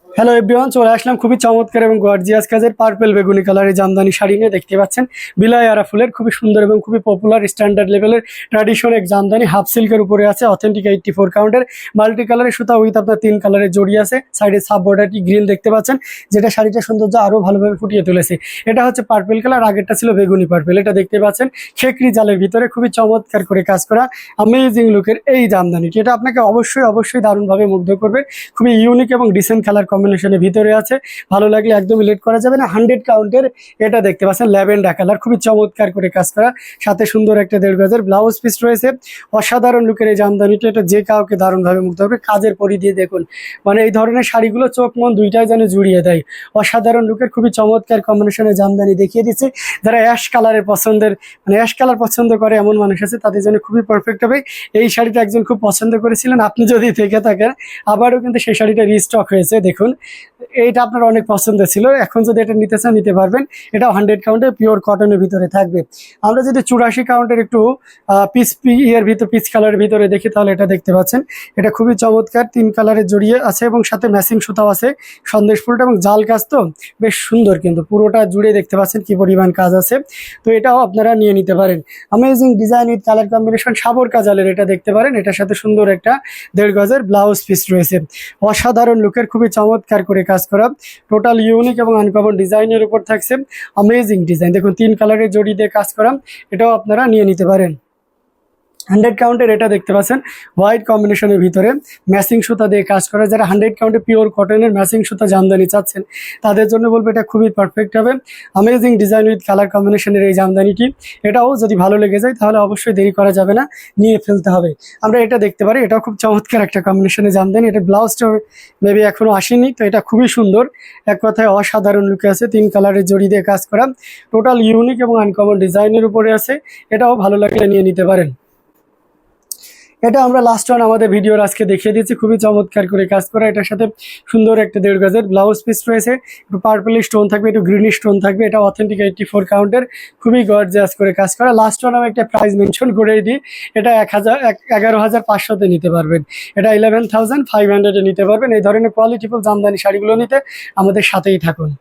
Hello everyone, চলে আসলাম খুবই চমৎকার এবং গর্জিয়াস কাজের পার্পল বেগুনি কালারের জামদানি শাড়ি নিয়ে। দেখতে পাচ্ছেন বিলাই আরা ফুলের খুবই সুন্দর এবং খুবই পপুলার স্ট্যান্ডার্ড লেভেলের ট্র্যাডিশনাল এক জামদানি হাফ সিল্কের উপরে আছে অথেন্টিক 84 কাউন্টের মাল্টি কালারের সুতা উইথ আপনার 3 কালারের জড়ি আছে। সাইডে সাব বর্ডারটি গ্রিন দেখতে পাচ্ছেন, যেটা শাড়িটা সৌন্দর্য আরো ভালোভাবে ফুটিয়ে তুলেছে। এটা হচ্ছে পার্পল কালার, আগেরটা ছিল বেগুনি পার্পল। এটা দেখতে পাচ্ছেন খেকরি জালের ভিতরে খুবই চমৎকার করে কাজ করা অ্যামেজিং লুকের এই জামদানিটি। এটা আপনাকে অবশ্যই দারুণভাবে মুগ্ধ করবে। খুবই ইউনিক এবং ডিসেন্ট কালার কম্বিনেশনের ভিতরে আছে। ভালো লাগলে একদমই লেট করা যাবে না। 100 কাউন্টের এটা দেখতে পাচ্ছেন ল্যাভেন্ডার কালার, খুবই চমৎকার করে কাজ করা, সাথে সুন্দর একটা 1.5 গজের ব্লাউজ পিস রয়েছে। অসাধারণ লুকের এই জামদানিটা, এটা যে কাউকে দারুণভাবে মুগ্ধ করবে। কাজের পরি দিয়ে দেখুন, মানে এই ধরনের শাড়িগুলো চোখ মন দুইটাই যেন জুড়িয়ে দেয়। অসাধারণ লুকের খুবই চমৎকার কম্বিনেশনের জামদানি দেখিয়ে দিচ্ছে। যারা অ্যাশ কালারের পছন্দের, মানে অ্যাশ কালার পছন্দ করে এমন মানুষ আছে, তাদের জন্য খুবই পারফেক্ট হবে। এই শাড়িটা একজন খুব পছন্দ করেছিলেন, আপনি যদি থেকে থাকেন আবারও কিন্তু সেই শাড়িটা রিস্টক হয়েছে। দেখুন, এইটা আপনার অনেক পছন্দ ছিল, এখন যদি এটা নিতে চান নিতে পারবেন। এটাও 100 কাউন্টের পিওর কটনের ভিতরে থাকবে। আমরা যদি 84 কাউন্টের একটু পিচ কালারের ভিতরে দেখি, তাহলে এটা দেখতে পাচ্ছেন। এটা খুবই চমৎকার, 3 কালারের জড়িয়ে আছে এবং সাথে ম্যাচিং সুতাও আছে। সন্দেশ ফুলটা এবং জাল কাজ তো বেশ সুন্দর, কিন্তু পুরোটা জুড়ে দেখতে পাচ্ছেন কি পরিমাণ কাজ আছে। তো এটাও আপনারা নিয়ে নিতে পারেন। Amazing design with colour combination সাবর কাজালের এটা দেখতে পারেন। এটার সাথে সুন্দর একটা 1.5 গজের ব্লাউজ পিস রয়েছে। অসাধারণ লুকের খুবই চমৎকার করে কাজ করা, টোটাল ইউনিক এবং আনকমন ডিজাইনের উপর থাকছে। অ্যামেজিং ডিজাইন দেখুন, 3 কালারের জড়ি দিয়ে কাজ করা, এটাও আপনারা নিয়ে নিতে পারেন। 100 কাউন্টের এটা দেখতে পাচ্ছেন হোয়াইট কম্বিনেশনের ভিতরে ম্যাচিং সুতা দিয়ে কাজ করা। যারা 100 কাউন্টে পিওর কটনের ম্যাচিং সুতা জামদানি চাচ্ছেন, তাদের জন্য বলবো এটা খুবই পারফেক্ট হবে। অ্যামেজিং ডিজাইন উইথ কালার কম্বিনেশনের এই জামদানিটি, এটাও যদি ভালো লেগে যায় তাহলে অবশ্যই দেরি করা যাবে না, নিয়ে ফেলতে হবে। আমরা এটা দেখতে পারি, এটাও খুব চমৎকার একটা কম্বিনেশনের জামদানি। এটা ব্লাউজটা মেবি এখনো আসেনি, তো এটা খুবই সুন্দর, এক কথায় অসাধারণ লুকে আছে। 3 কালারের জড়ি দিয়ে কাজ করা, টোটাল ইউনিক এবং আনকমন ডিজাইনের উপরে আছে। এটাও ভালো লাগলে নিয়ে নিতে পারেন। এটা আমরা লাস্ট ওয়ান আমাদের ভিডিওর আজকে দেখিয়ে দিচ্ছি, খুবই চমৎকার করে কাজ করা। এটার সাথে সুন্দর একটা 1.5 গজের ব্লাউজ পিস রয়েছে, একটু পার্পল স্টোন থাকবে, একটু গ্রিন স্টোন থাকবে। এটা অথেন্টিক 84 কাউন্টের, খুবই গর্জিয়াস করে কাজ করা। লাস্ট ওয়ান আমি একটা প্রাইস মেনশন করে দিই, এটা 11,500-তে নিতে পারবেন। এটা 11,500-এ নিতে পারবেন। এই ধরনের কোয়ালিটিফুল জামদানি শাড়িগুলো নিতে আমাদের সাথেই থাকুন।